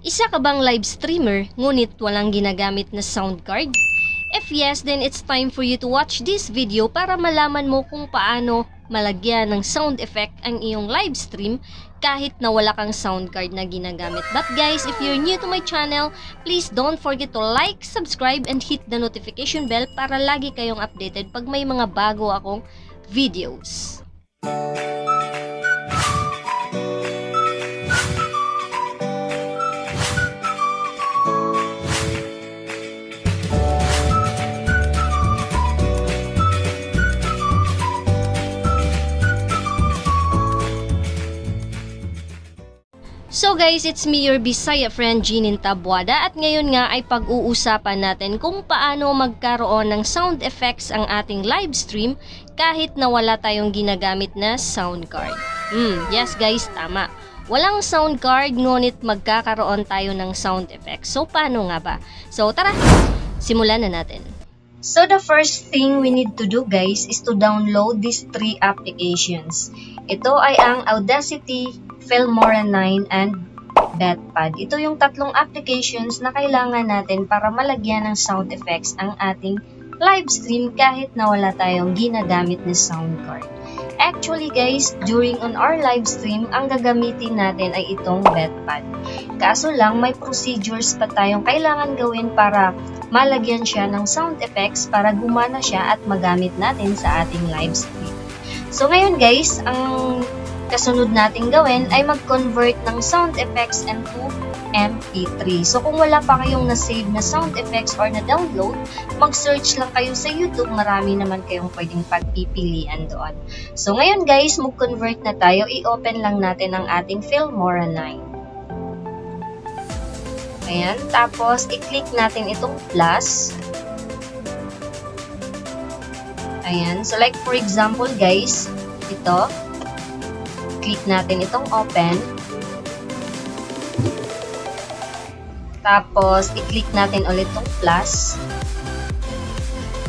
Isa ka bang live streamer ngunit walang ginagamit na sound card? If yes, then it's time for you to watch this video para malaman mo kung paano malagyan ng sound effect ang iyong live stream kahit na wala kang sound card na ginagamit. But guys, if you're new to my channel, please don't forget to like, subscribe, and hit the notification bell para lagi kayong updated pag may mga bago akong videos. So guys, it's me, your Bisaya friend, Jeanine Tabuada, at ngayon nga ay pag-uusapan natin kung paano magkaroon ng sound effects ang ating live stream kahit na wala tayong ginagamit na sound card. Yes guys, tama. Walang sound card ngunit magkakaroon tayo ng sound effects. So paano nga ba? So tara, simulan na natin. So the first thing we need to do guys is to download these 3 applications. Ito ay ang Audacity, Filmora 9, and BetPad. Ito yung 3 applications na kailangan natin para malagyan ng sound effects ang ating live stream kahit na wala tayong ginagamit na sound card. Actually guys, during on our live stream, ang gagamitin natin ay itong BetPad. Kaso lang, may procedures pa tayong kailangan gawin para malagyan siya ng sound effects para gumana siya at magamit natin sa ating live stream. So ngayon guys, ang kasunod nating gawin ay mag-convert ng sound effects into MP3. So kung wala pa kayong na-save na sound effects or na-download, mag-search lang kayo sa YouTube. Marami naman kayong pwedeng pagpipilian doon. So ngayon guys, mag-convert na tayo. I-open lang natin ang ating Filmora 9. Ayan. Tapos, i-click natin itong plus. Ayan. So like for example guys, ito. Click natin itong open. Tapos, i-click natin ulit itong plus.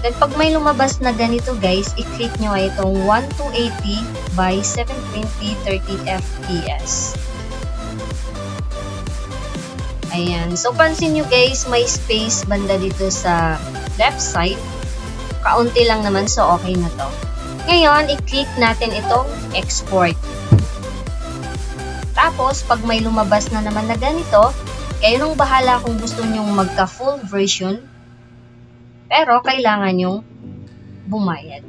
Then, pag may lumabas na ganito guys, i-click nyo ay itong 1280 by 720 30 fps. Ayan. So, pansin nyo guys, may space banda dito sa left side. Kaunti lang naman, so okay na to. Ngayon, i-click natin itong export. Tapos, pag may lumabas na naman na ganito, kayo nung bahala kung gusto nyong magka-full version, pero kailangan nyong bumayad.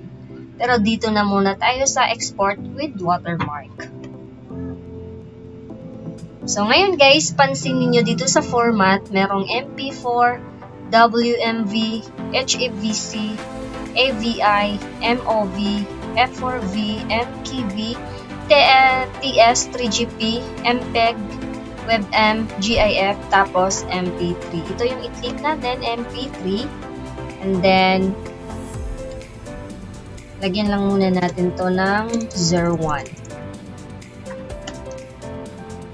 Pero dito na muna tayo sa export with watermark. So, ngayon guys, pansin niyo dito sa format, merong MP4, WMV, HEVC, AVI, MOV, F4V, MKV, TS, 3GP, MPEG, WebM, GIF, tapos MP3. Ito yung i-click natin, MP3. And then, lagyan lang muna natin to ng 01.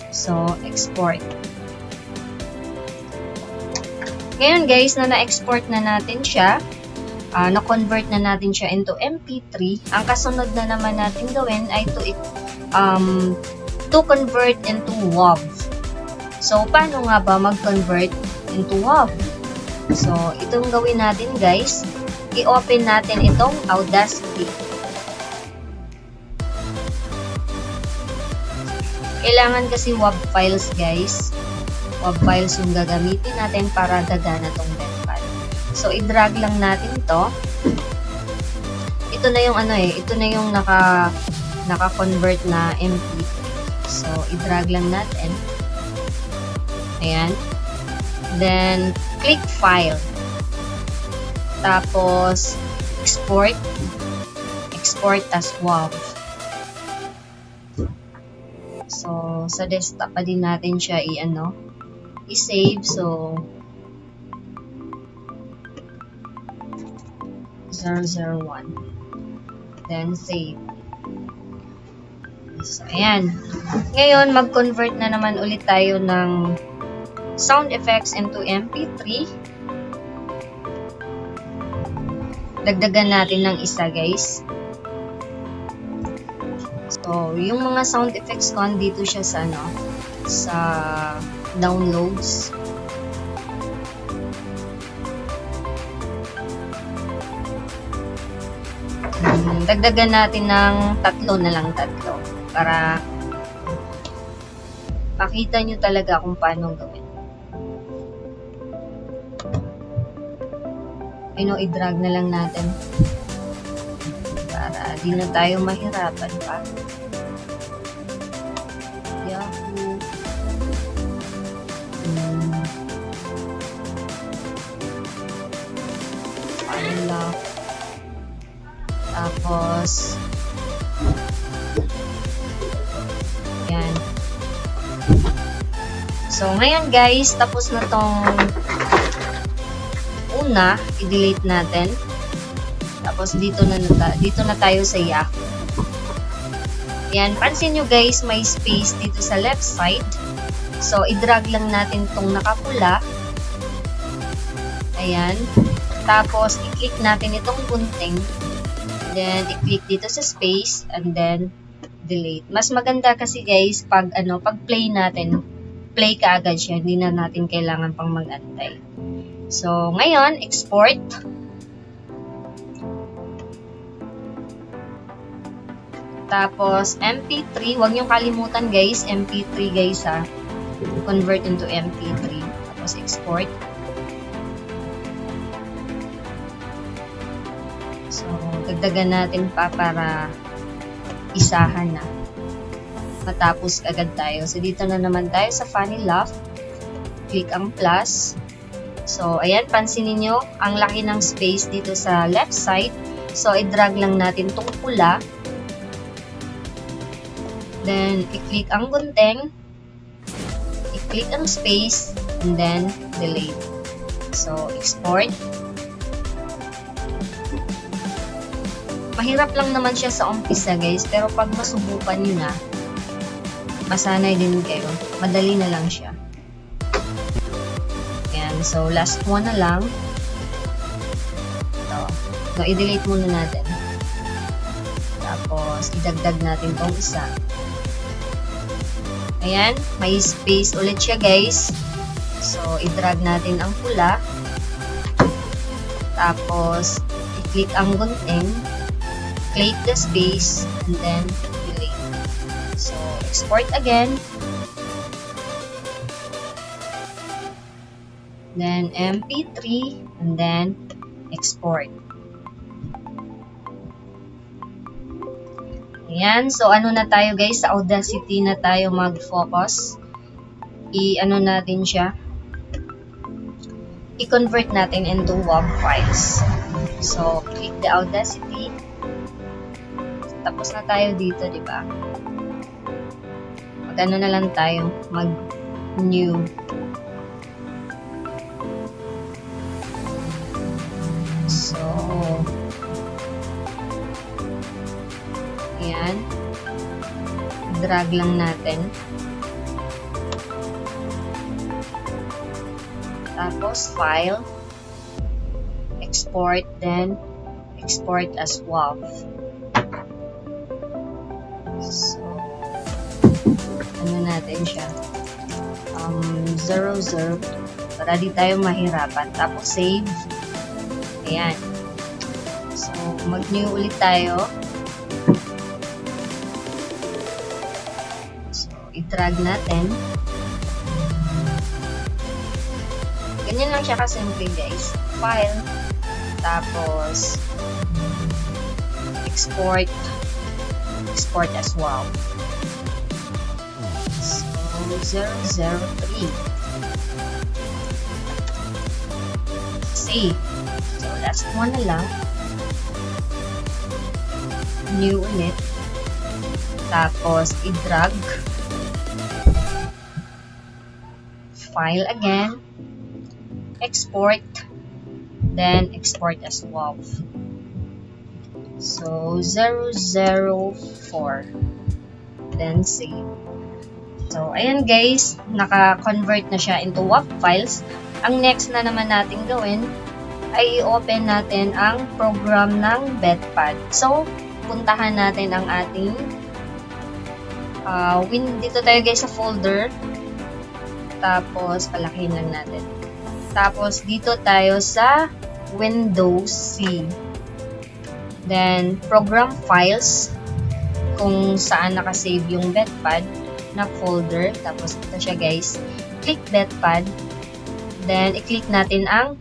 So, export. Ngayon guys, na-export na natin siya, na-convert na natin siya into MP3, ang kasunod na naman natin gawin ay to convert into WAV. So, paano nga ba mag-convert into WAV? So, itong gawin natin guys, i-open natin itong Audacity. Kailangan kasi WAV files guys. WAV files yung gagamitin natin para gagana tong BetPad. So, i-drag lang natin to. Ito na yung ito na yung naka-convert na MP3. So, i-drag lang natin. Ayan. Then, click File. Tapos, Export. Export as WAV. So, sa desktop pa din natin siya i-save. So, 001. Then, save. So, ayan. Ngayon, mag-convert na naman ulit tayo ng sound effects into MP3. Dagdagan natin ng isa, guys. So, yung mga sound effects ko, dito siya sa downloads. Dagdagan natin ng 3 na lang, 3 para makita nyo talaga kung paano gawin. I-drag na lang natin para di na tayo mahirapan pa. Yahoo. Love. Tapos yan. So ngayon guys, tapos na tong una, i-delete natin. Tapos dito na tayo sa Yahoo. Yan, pansin nyo guys, may space dito sa left side. So i-drag lang natin tong nakapula. Ayan. Tapos i-click natin itong gunting. Then i-click dito sa space and then delete. Mas maganda kasi guys pag play natin, play kaagad siya, hindi na natin kailangan pang mag-antay. So, ngayon, export. Tapos, MP3. Huwag niyong kalimutan guys, MP3 guys ha. Convert into MP3. Tapos, export. So, dagdagan natin pa para isahan na. Matapos agad tayo. So, dito na naman tayo sa Funny Love. Click ang plus. So, ayan, pansinin nyo, ang laki ng space dito sa left side. So, i-drag lang natin itong pula. Then, i-click ang gunting. I-click ang space. And then, delete. So, export. Mahirap lang naman siya sa umpisa, guys. Pero pag masubukan nyo na, masanay din kayo. Madali na lang siya. So, last one na lang. Ito. So, i-delete muna natin. Tapos, idagdag natin tong isa. Ayan. May space ulit siya, guys. So, i-drag natin ang pula. Tapos, i-click ang gunting. Click the space. And then, delete. So, export again. Then MP3 and then export. Ayan, so ano na tayo guys, sa Audacity na tayo mag-focus. Natin siya. I-convert natin into WAV files. So click the Audacity. Tapos na tayo dito, di ba? Mag-ano na lang tayo, mag-new. So, ayan. Drag lang natin. Tapos, file. Export, then export as WAV. So, ano natin siya? 00 para di tayo mahirapan. Tapos, save. Ayan. So, mag-new ulit tayo. So, i-drag natin. Ganyan lang siya kasimple guys. File. Tapos, export. Export as well. So, 003. Save. So, last one na lang. New ulit. Tapos, i-drag. File again. Export. Then, export as WAV. So, 004. Then, save. So, ayan guys. Naka-convert na siya into WAV files. Ang next na naman natin gawin ay i-open natin ang program ng BetPad. So, puntahan natin ang ating dito tayo guys sa folder. Tapos, palakihin lang natin. Tapos, dito tayo sa Windows C. Then, Program Files, kung saan nakasave yung Betpad na folder. Tapos, ito siya guys. Click Betpad. Then, i-click natin ang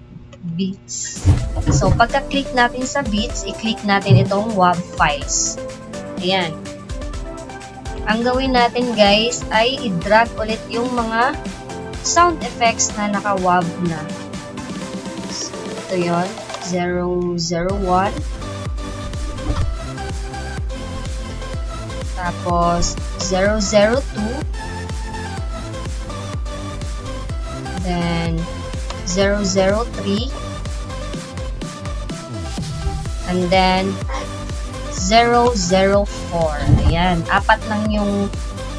Beats. So, pagka-click natin sa Beats, i-click natin itong WAV files. Ayan. Ang gawin natin guys ay i-drag ulit yung mga sound effects na naka-WAV na. So, ito yun. 001. Tapos, 002. Then, 003. And then, 004. Ayan. 4 lang yung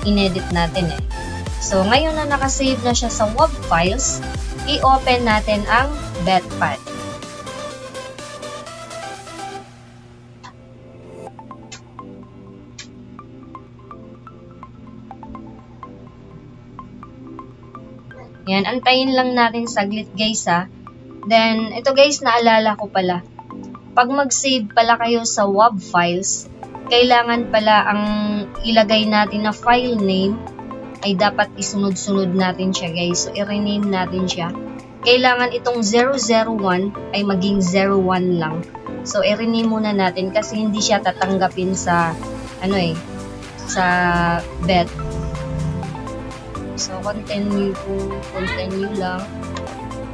inedit natin eh. So, ngayon na nakasave na siya sa WAV files, i-open natin ang Betpad. Yan, antayin lang natin saglit guys ha. Then, ito guys, naalala ko pala. Pag mag-save pala kayo sa WAV files, kailangan pala ang ilagay natin na file name ay dapat isunod-sunod natin siya guys. So, i-rename natin siya. Kailangan itong 001 ay maging 01 lang. So, i-rename muna natin kasi hindi siya tatanggapin sa, sa bet. So, continue lang.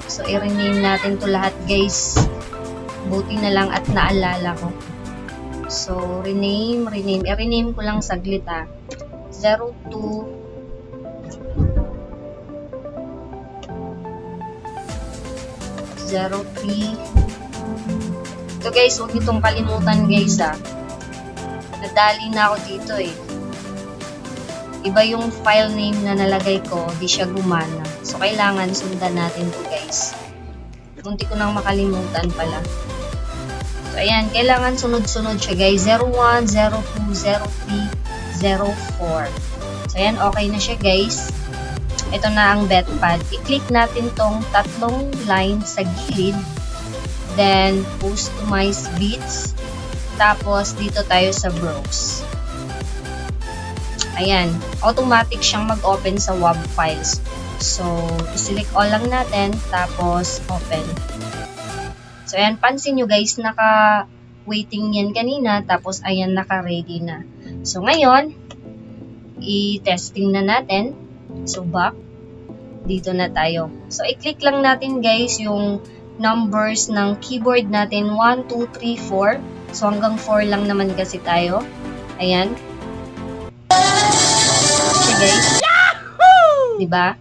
So, i-rename natin to lahat guys. Buti na lang at naalala ko. So, rename. I-rename ko lang saglit ha. 02 03. Ito guys, huwag itong kalimutan guys ha. Nadali na ako dito eh. Iba yung file name na nalagay ko, di siya gumana. So, kailangan sundan natin to guys. Munti ko nang makalimutan pala. So, ayan, kailangan sunod-sunod siya guys. 01, 02, 03, 04. So, ayan, okay na siya guys. Ito na ang Betpad. I-click natin tong tatlong line sa gilid. Then, customize beats. Tapos, dito tayo sa browse. Ayan, automatic siyang mag-open sa WAV files. So, i-select all lang natin. Tapos, open. So, ayan, pansin nyo guys, naka-waiting yan kanina. Tapos, ayan, naka-ready na. So, ngayon, i-testing na natin. So, back. Dito na tayo. So, i-click lang natin guys yung numbers ng keyboard natin. 1, 2, 3, 4. So, hanggang 4 lang naman kasi tayo. Ayan. Okay guys. Yahoo! Diba?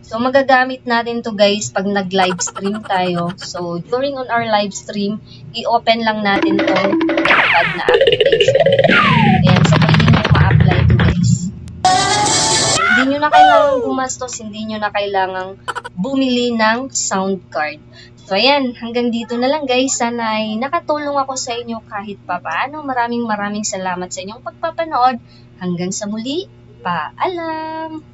So, magagamit natin to guys pag nag-live stream tayo. So, during on our live stream, i-open lang natin tong pad na application. Ayan. So, pwede nyo ma-apply to guys. Hindi nyo na kailangang gumastos, hindi nyo na kailangang bumili ng sound card. So, ayan, hanggang dito na lang guys. Sana ay nakatulong ako sa inyo kahit papaano. Maraming salamat sa inyong pagpapanood. Hanggang sa muli, paalam!